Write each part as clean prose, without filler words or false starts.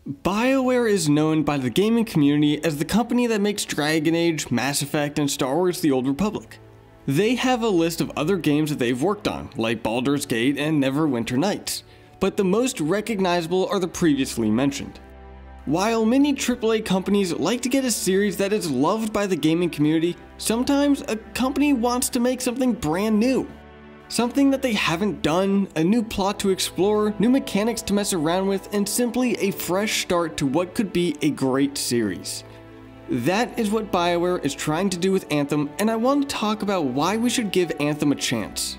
BioWare is known by the gaming community as the company that makes Dragon Age, Mass Effect, and Star Wars: The Old Republic. They have a list of other games that they've worked on, like Baldur's Gate and Neverwinter Nights, but the most recognizable are the previously mentioned. While many AAA companies like to get a series that is loved by the gaming community, sometimes a company wants to make something brand new. Something that they haven't done, a new plot to explore, new mechanics to mess around with, and simply a fresh start to what could be a great series. That is what BioWare is trying to do with Anthem, and I want to talk about why we should give Anthem a chance.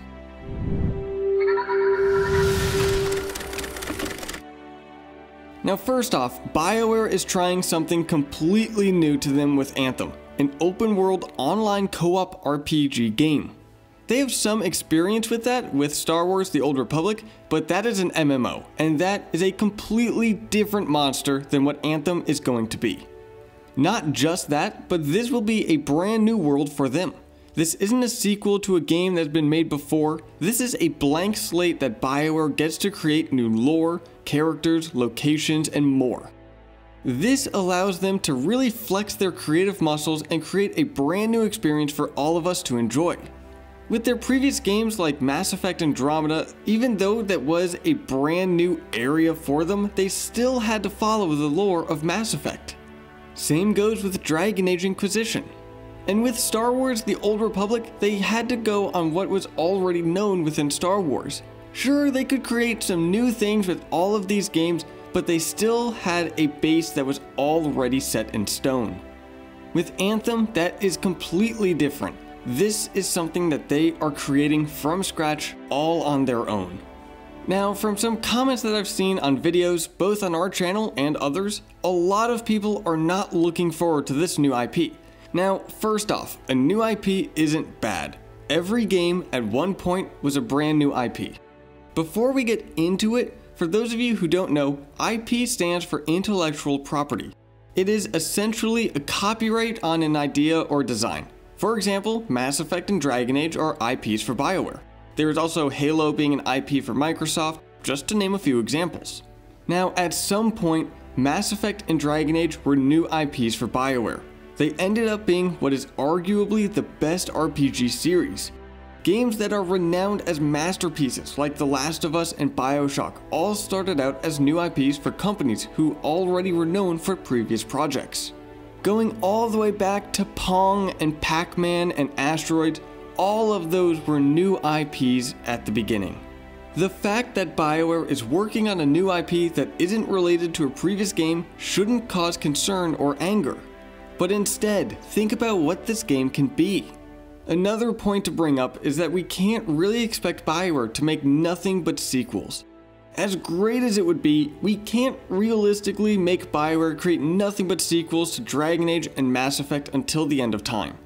Now first off, BioWare is trying something completely new to them with Anthem, an open-world online co-op RPG game. They have some experience with that with Star Wars: The Old Republic, but that is an MMO, and that is a completely different monster than what Anthem is going to be. Not just that, but this will be a brand new world for them. This isn't a sequel to a game that's been made before. This is a blank slate that BioWare gets to create new lore, characters, locations, and more. This allows them to really flex their creative muscles and create a brand new experience for all of us to enjoy. With their previous games like Mass Effect Andromeda, even though that was a brand new area for them, they still had to follow the lore of Mass Effect. Same goes with Dragon Age Inquisition. And with Star Wars: The Old Republic, they had to go on what was already known within Star Wars. Sure, they could create some new things with all of these games, but they still had a base that was already set in stone. With Anthem, that is completely different. This is something that they are creating from scratch, all on their own. Now, from some comments that I've seen on videos, both on our channel and others, a lot of people are not looking forward to this new IP. Now, first off, a new IP isn't bad. Every game at one point was a brand new IP. Before we get into it, for those of you who don't know, IP stands for intellectual property. It is essentially a copyright on an idea or design. For example, Mass Effect and Dragon Age are IPs for BioWare. There is also Halo being an IP for Microsoft, just to name a few examples. Now, at some point, Mass Effect and Dragon Age were new IPs for BioWare. They ended up being what is arguably the best RPG series. Games that are renowned as masterpieces like The Last of Us and BioShock all started out as new IPs for companies who already were known for previous projects. Going all the way back to Pong and Pac-Man and Asteroids, all of those were new IPs at the beginning. The fact that BioWare is working on a new IP that isn't related to a previous game shouldn't cause concern or anger. But instead, think about what this game can be. Another point to bring up is that we can't really expect BioWare to make nothing but sequels. As great as it would be, we can't realistically make BioWare create nothing but sequels to Dragon Age and Mass Effect until the end of time.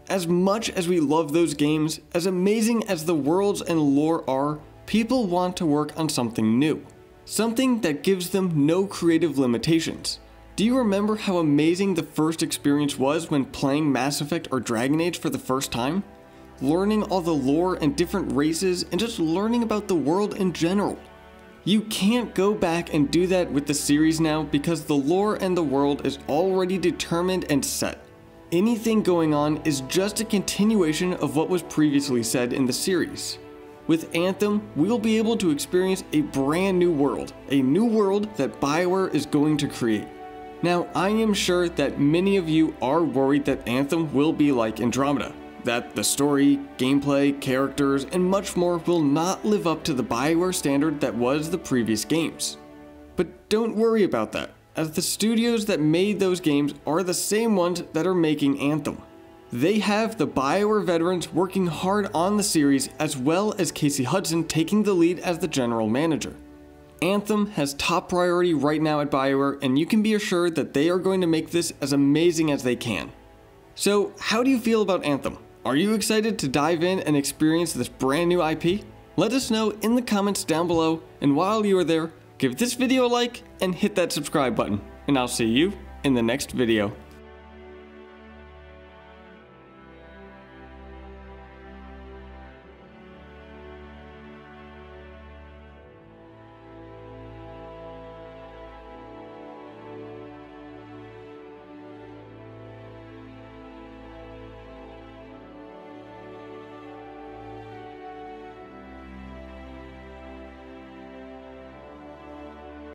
As much as we love those games, as amazing as the worlds and lore are, people want to work on something new. Something that gives them no creative limitations. Do you remember how amazing the first experience was when playing Mass Effect or Dragon Age for the first time? Learning all the lore and different races and just learning about the world in general. You can't go back and do that with the series now because the lore and the world is already determined and set. Anything going on is just a continuation of what was previously said in the series. With Anthem, we'll be able to experience a brand new world, a new world that BioWare is going to create. Now, I am sure that many of you are worried that Anthem will be like Andromeda, that the story, gameplay, characters, and much more will not live up to the BioWare standard that was the previous games. But don't worry about that, as the studios that made those games are the same ones that are making Anthem. They have the BioWare veterans working hard on the series, as well as Casey Hudson taking the lead as the general manager. Anthem has top priority right now at BioWare, and you can be assured that they are going to make this as amazing as they can. So, how do you feel about Anthem? Are you excited to dive in and experience this brand new IP? Let us know in the comments down below, and while you are there, give this video a like and hit that subscribe button, and I'll see you in the next video.